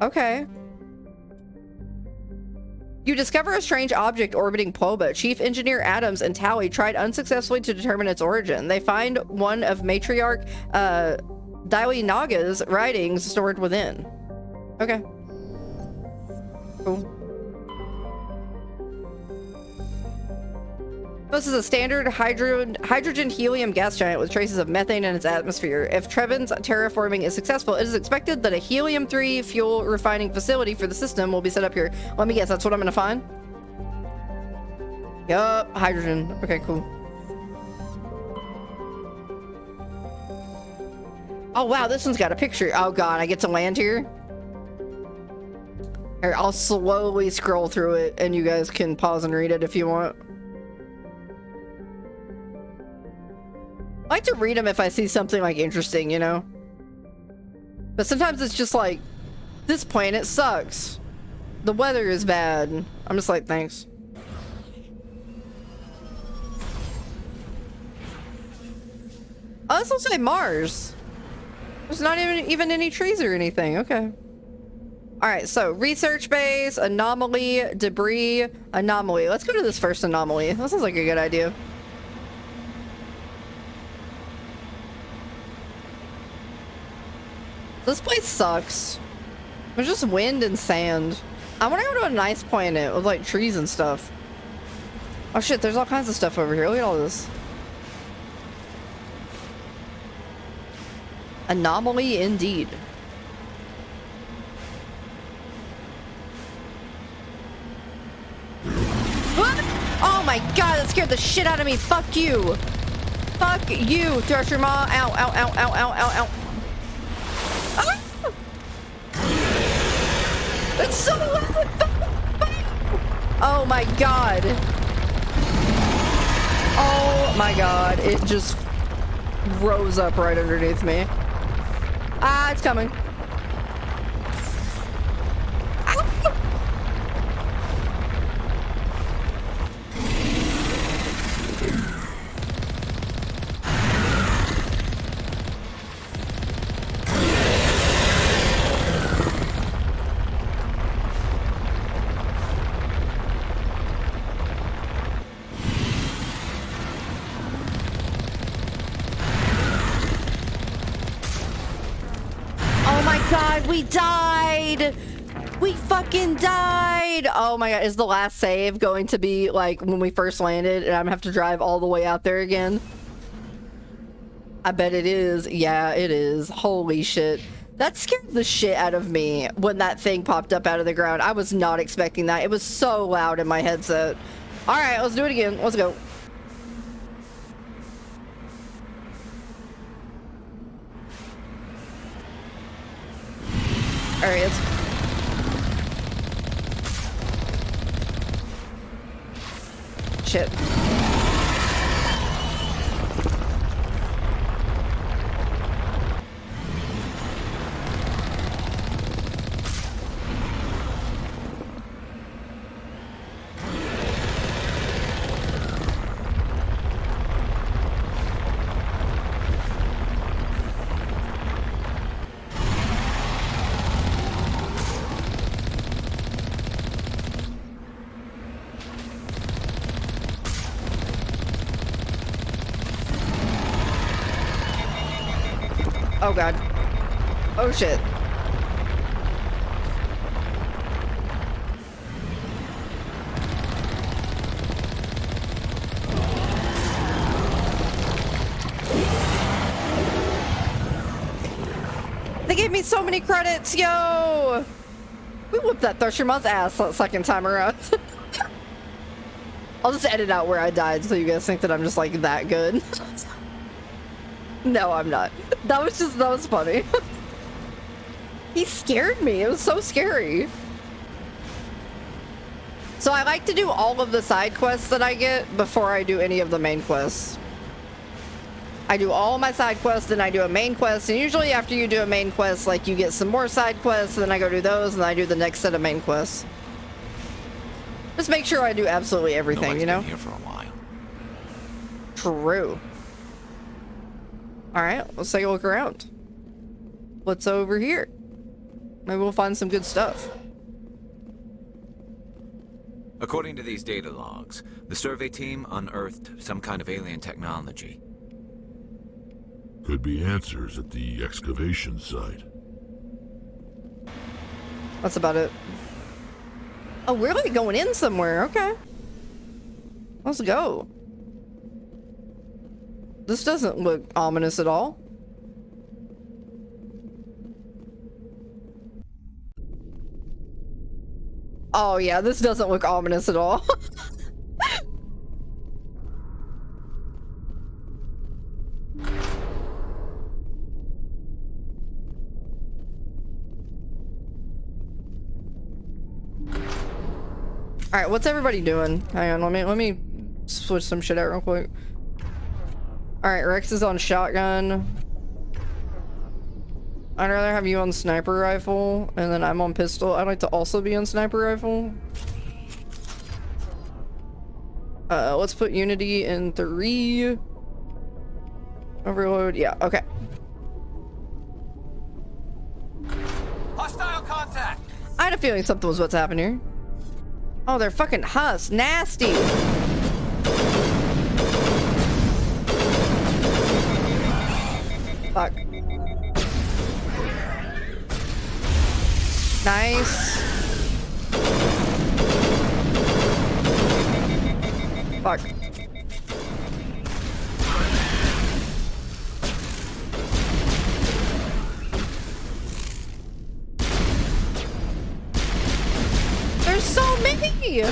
Okay. You discover a strange object orbiting Ploba. Chief Engineer Adams and Tally tried unsuccessfully to determine its origin. They find one of Matriarch Daili Naga's writings stored within. Okay. Cool. This is a standard hydrogen-helium gas giant with traces of methane in its atmosphere. If Trevin's terraforming is successful, it is expected that a helium-3 fuel refining facility for the system will be set up here. Let me guess, that's what I'm gonna find? Yup, hydrogen. Okay, cool. Oh wow, this one's got a picture. Oh god, I get to land here? Here, I'll slowly scroll through it and you guys can pause and read it if you want. I like to read them if I see something like interesting, you know? But sometimes it's just like, this planet sucks. The weather is bad. I'm just like, thanks. Oh, this looks like Mars. There's not even any trees or anything. Okay. Alright, so research base, anomaly, debris, anomaly. Let's go to this first anomaly. That sounds like a good idea. This place sucks. There's just wind and sand. I want to go to a nice planet with like trees and stuff. Oh shit, there's all kinds of stuff over here. Look at all this. Anomaly indeed. What? Oh my god, that scared the shit out of me. Fuck you. Fuck you, Thrusher Maw. Ow, ow, ow, ow, ow, ow, ow. Ah! It's so loud! Oh my god. Oh my god. It just rose up right underneath me. Ah, it's coming. We died! We fucking died! Oh my god, is the last save going to be like when we first landed and I'm gonna have to drive all the way out there again? I bet it is. Yeah, it is. Holy shit. That scared the shit out of me when that thing popped up out of the ground. I was not expecting that. It was so loud in my headset. Alright, let's do it again. Let's go. There he is. Shit. Oh god. Oh shit. They gave me so many credits, yo! We whooped that Thresher Maw's ass that second time around. I'll just edit out where I died so you guys think that I'm just like that good. No, I'm not. That was funny. He scared me. It was so scary. So I like to do all of the side quests that I get before I do any of the main quests. I do all my side quests, then I do a main quest, and usually after you do a main quest, like you get some more side quests, and then I go do those, and I do the next set of main quests. Just make sure I do absolutely everything, Nobody's you know? been here for a while. True. Alright, let's take a look around. What's over here? Maybe we'll find some good stuff. According to these data logs, the survey team unearthed some kind of alien technology. Could be answers at the excavation site. That's about it. Oh, we're like going in somewhere. Okay. Let's go. This doesn't look ominous at all. Oh yeah, this doesn't look ominous at all. All right, what's everybody doing? Hang on, let me switch some shit out real quick. All right, Rex is on shotgun. I'd rather have you on sniper rifle, and then I'm on pistol. I'd like to also be on sniper rifle. Let's put Unity in 3. Overload, yeah, okay. Hostile contact! I had a feeling something was what's happening here. Oh, they're fucking husks. Nasty. Fuck. Nice. Fuck. There's so many!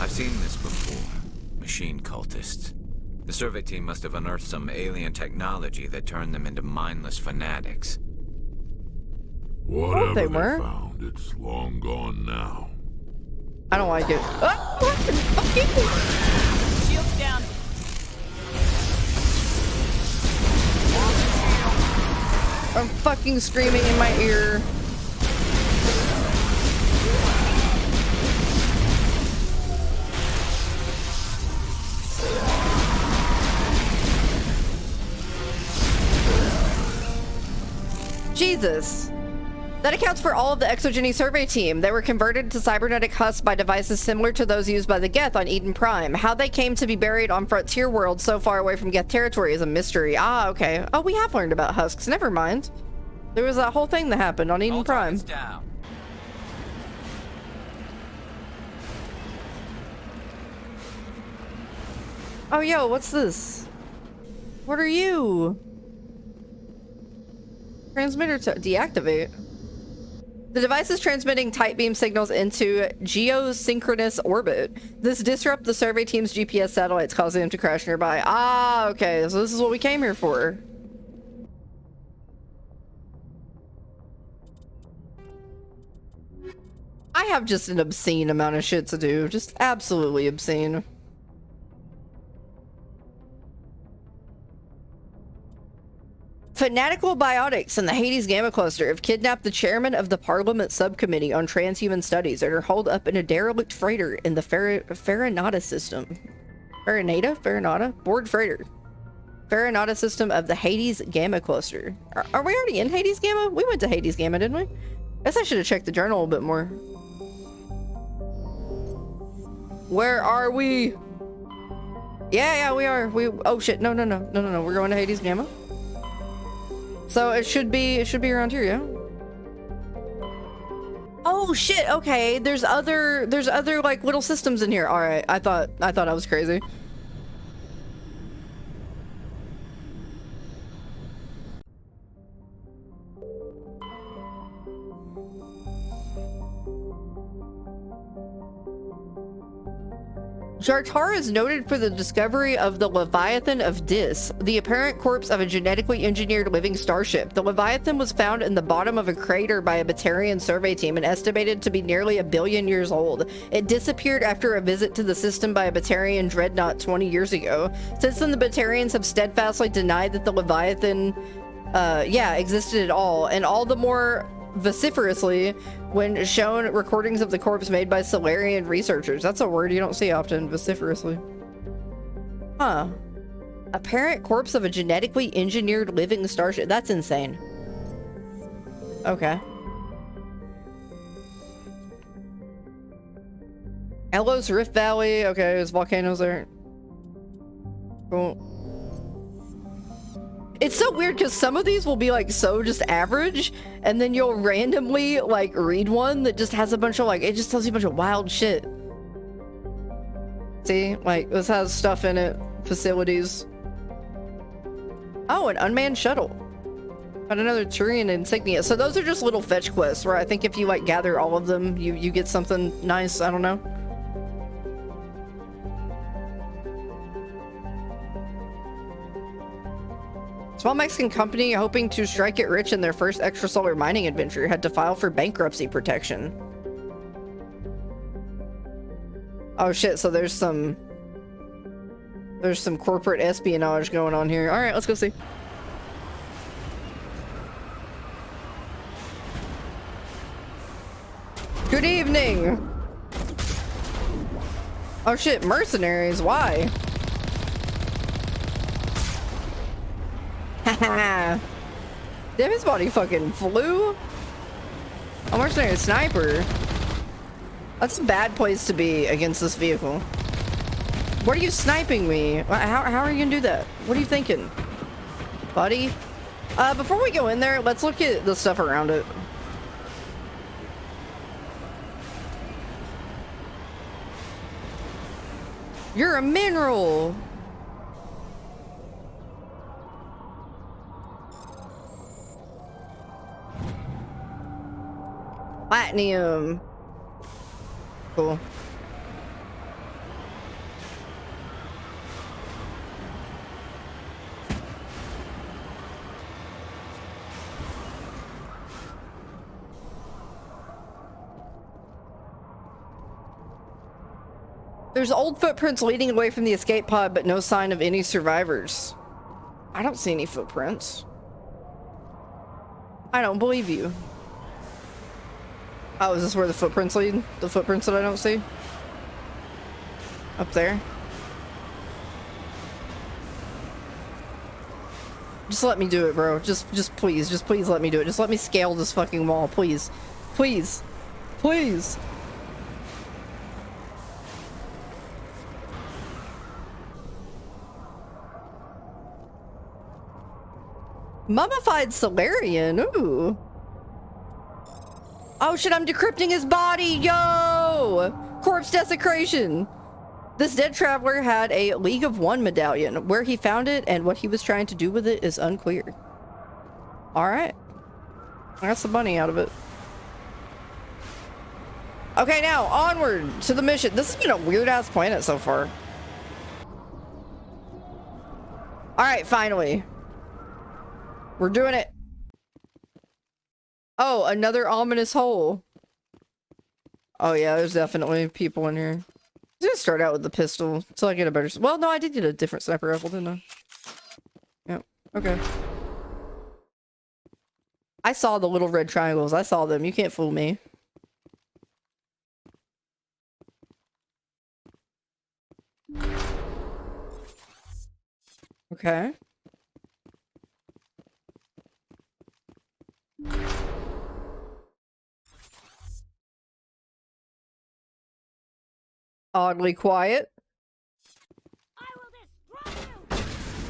I've seen this before. Machine cultists. The survey team must have unearthed some alien technology that turned them into mindless fanatics. Whatever they they were. found, it's long gone now. I don't like it. Ah, what the fuck? Shields down. I'm fucking screaming in my ear. Jesus. That accounts for all of the Exogeny survey team. They were converted to cybernetic husks by devices similar to those used by the Geth on Eden Prime. How they came to be buried on Frontier World so far away from Geth territory is a mystery. Ah, okay. Oh, we have learned about husks. Never mind. There was that whole thing that happened on Eden Prime. Down. Oh, yo, what's this? What are you? Transmitter to deactivate. The device is transmitting tight beam signals into geosynchronous orbit. This disrupts the survey team's GPS satellites, causing them to crash nearby. Ah, okay, so this is what we came here for. I have just an obscene amount of shit to do. Just absolutely obscene. Fanatical biotics and the Hades Gamma Cluster have kidnapped the chairman of the Parliament Subcommittee on Transhuman Studies and are holed up in a derelict freighter in the Farinata system. Farinata? Board freighter. Farinata system of the Hades Gamma Cluster. Are we already in Hades Gamma? We went to Hades Gamma, didn't we? I guess I should have checked the journal a bit more. Where are we? Yeah, we are. Oh shit, no. We're going to Hades Gamma. So it should be around here, yeah? Oh shit, okay. There's other like little systems in here. Alright, I thought I was crazy. Jartar is noted for the discovery of the Leviathan of Dis, the apparent corpse of a genetically engineered living starship. The Leviathan was found in the bottom of a crater by a Batarian survey team and estimated to be nearly 1 billion years old. It disappeared after a visit to the system by a Batarian dreadnought 20 years ago. Since then, the Batarians have steadfastly denied that the Leviathan, existed at all, and all the more vociferously when shown recordings of the corpse made by Solarian researchers. That's a word you don't see often, vociferously. Huh. Apparent corpse of a genetically engineered living starship. That's insane. Okay. Elos Rift Valley. Okay, there's volcanoes there. Cool. It's so weird because some of these will be like so just average, and then you'll randomly like read one that just has a bunch of like, it just tells you a bunch of wild shit. See, like this has stuff in it, facilities. Oh, an unmanned shuttle. Got another Turian insignia. So those are just little fetch quests where I think if you like gather all of them, you get something nice. I don't know. Small Mexican company hoping to strike it rich in their first extrasolar mining adventure had to file for bankruptcy protection. Oh shit, so there's some corporate espionage going on here. All right, let's go see. Good evening. Oh shit, mercenaries, why? Haha. Damn, his body fucking flew. A mercenary sniper. That's a bad place to be against this vehicle. What are you sniping me? How are you gonna do that? What are you thinking, buddy? Before we go in there, let's look at the stuff around it. You're a mineral. Platinum. Cool. There's old footprints leading away from the escape pod, but no sign of any survivors. I don't see any footprints. I don't believe you. Oh, is this where the footprints lead? The footprints that I don't see? Up there? Just let me do it, bro. Just please let me do it. Just let me scale this fucking wall, please. Please. Please. Mummified Solarian, ooh. Oh shit, I'm decrypting his body, yo! Corpse desecration. This dead traveler had a League of One medallion. Where he found it and what he was trying to do with it is unclear. Alright. That's the money out of it. Okay, now, onward to the mission. This has been a weird-ass planet so far. Alright, finally. We're doing it. Oh, another ominous hole. Oh yeah, there's definitely people in here. I'm gonna start out with the pistol until I get a better... Well, no, I did get a different sniper rifle, didn't I? Yep, okay. I saw the little red triangles. I saw them. You can't fool me. Okay. Oddly quiet.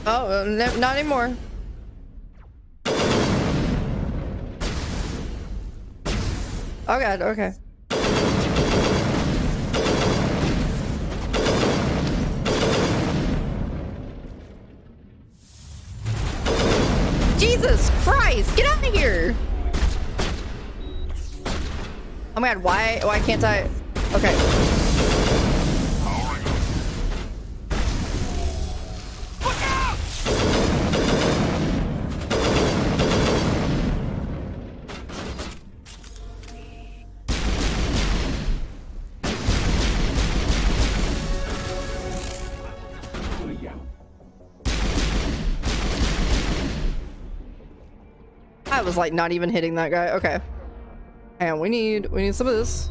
Oh, not anymore. Oh god, okay. Jesus Christ, get out of here! Oh my god, why can't I? Okay. I was like not even hitting that guy. Okay. And we need some of this.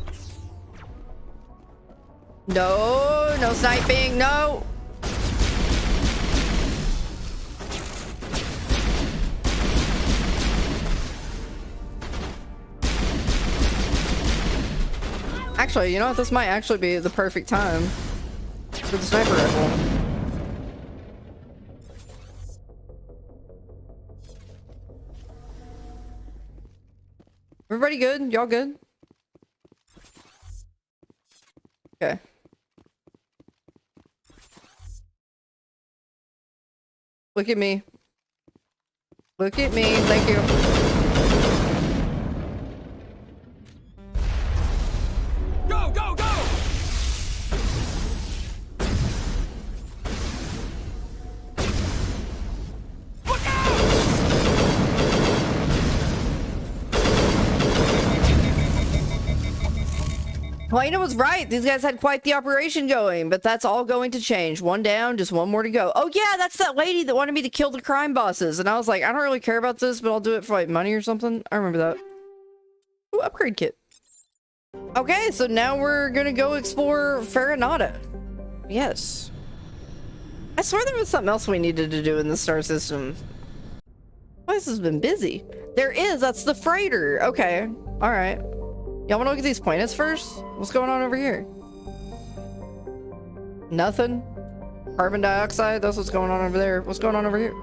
No, no sniping, no. Actually, you know what? This might actually be the perfect time for the sniper rifle. Everybody good? Y'all good? Okay. Look at me. Look at me. Thank you. Go, go, go! Look out! Helena was right. These guys had quite the operation going, but that's all going to change. One down, just one more to go. Oh yeah, that's that lady that wanted me to kill the crime bosses. And I was like, I don't really care about this, but I'll do it for like money or something. I remember that. Ooh, upgrade kit. Okay, so now we're gonna go explore Farinata. Yes. I swear there was something else we needed to do in the star system. This has been busy. There is, that's the freighter. Okay, all right. Y'all wanna look at these planets first? What's going on over here? Nothing? Carbon dioxide, that's what's going on over there. What's going on over here?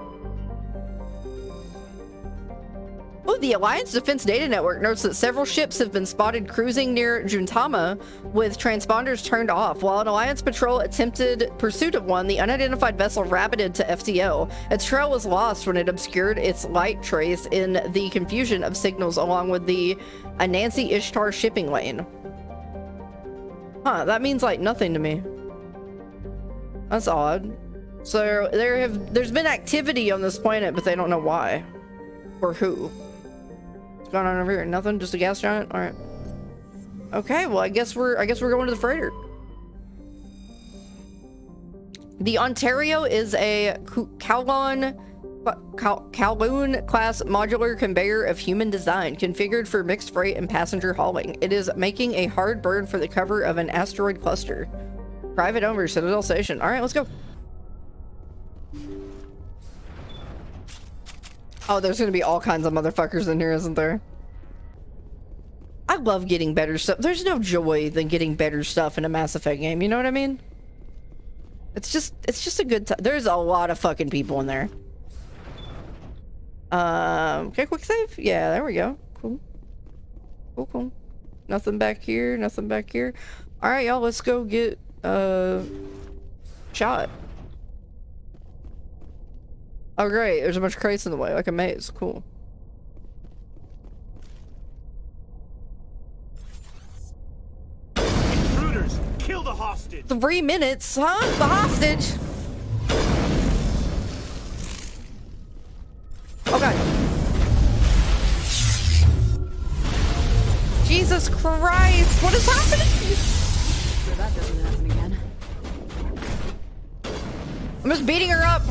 Oh, the Alliance Defense Data Network notes that several ships have been spotted cruising near Juntama with transponders turned off. While an Alliance patrol attempted pursuit of one, the unidentified vessel rabbited to FTL. Its trail was lost when it obscured its light trace in the confusion of signals along with the Anansi Ishtar shipping lane. Huh, that means like nothing to me. That's odd. So there's been activity on this planet, but they don't know why or who. What's going on over here? Nothing, just a gas giant. All right. Okay, well I guess we're going to the freighter. The Ontario is a Kowloon class modular conveyor of human design, configured for mixed freight and passenger hauling. It is making a hard burn for the cover of an asteroid cluster. Private owner, Citadel Station. All right, let's go. Oh, there's gonna be all kinds of motherfuckers in here, isn't there? I love getting better stuff. There's no joy than getting better stuff in a Mass Effect game, you know what I mean? It's just a good time. There's a lot of fucking people in there. Okay, quick save? Yeah, there we go. Cool. Cool, cool. Nothing back here, nothing back here. Alright, y'all, let's go get, shot. Oh great, there's a bunch of crates in the way, like a maze. Cool. Intruders, kill the hostage. 3 minutes, huh? The hostage? Oh god. Jesus Christ, what is happening? So that doesn't happen again. I'm just beating her up.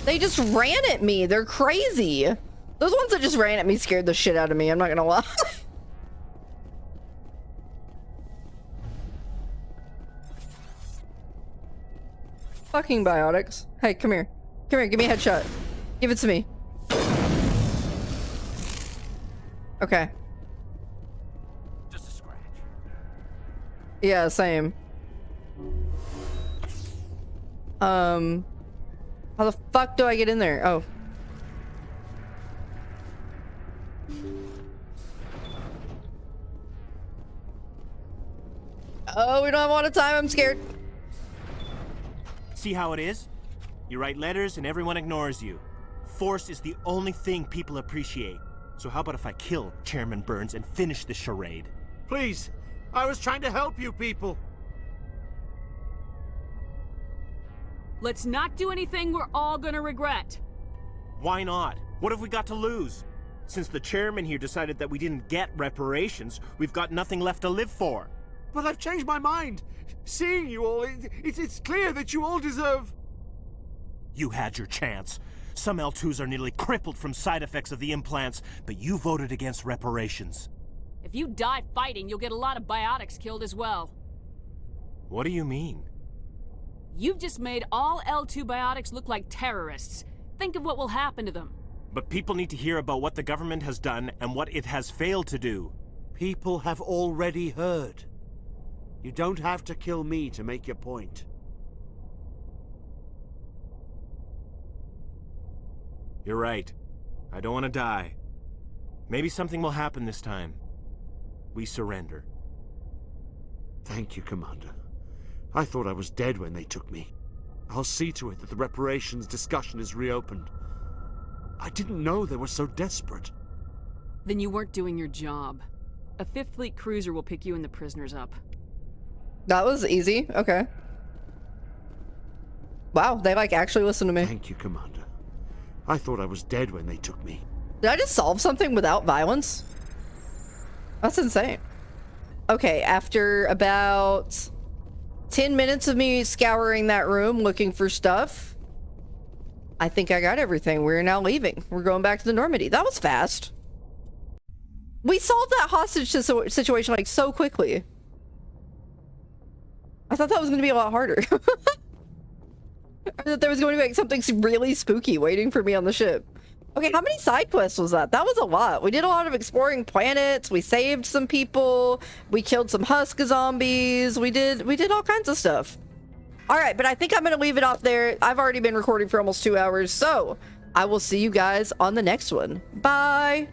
They just ran at me. They're crazy. Those ones that just ran at me scared the shit out of me. I'm not gonna lie. Fucking biotics. Hey, come here. Come here, give me a headshot. Give it to me. Okay. Just a scratch. Yeah, same. How the fuck do I get in there? Oh. Oh, we don't have a lot of time. I'm scared. See how it is? You write letters and everyone ignores you. Force is the only thing people appreciate. So how about if I kill Chairman Burns and finish this charade? Please, I was trying to help you people. Let's not do anything we're all gonna regret. Why not? What have we got to lose? Since the chairman here decided that we didn't get reparations, we've got nothing left to live for. But I've changed my mind. Seeing you all, it's clear that you all deserve... You had your chance. Some L2s are nearly crippled from side effects of the implants, but you voted against reparations. If you die fighting, you'll get a lot of biotics killed as well. What do you mean? You've just made all L2 biotics look like terrorists. Think of what will happen to them. But people need to hear about what the government has done and what it has failed to do. People have already heard. You don't have to kill me to make your point. You're right. I don't want to die. Maybe something will happen this time. We surrender. Thank you, Commander. I thought I was dead when they took me. I'll see to it that the reparations discussion is reopened. I didn't know they were so desperate. Then you weren't doing your job. A 5th Fleet cruiser will pick you and the prisoners up. That was easy. Okay. Wow, they like actually listen to me. Thank you, Commander. I thought I was dead when they took me. Did I just solve something without violence? That's insane. Okay, after about 10 minutes of me scouring that room looking for stuff, I think I got everything. We're now leaving. We're going back to the Normandy. That was fast. We solved that hostage situation like so quickly. I thought that was going to be a lot harder. Or that there was going to be like something really spooky waiting for me on the ship. Okay, how many side quests was that? That was a lot. We did a lot of exploring planets. We saved some people. We killed some husk zombies. We did all kinds of stuff. All right, but I think I'm going to leave it off there. I've already been recording for almost 2 hours, so I will see you guys on the next one. Bye.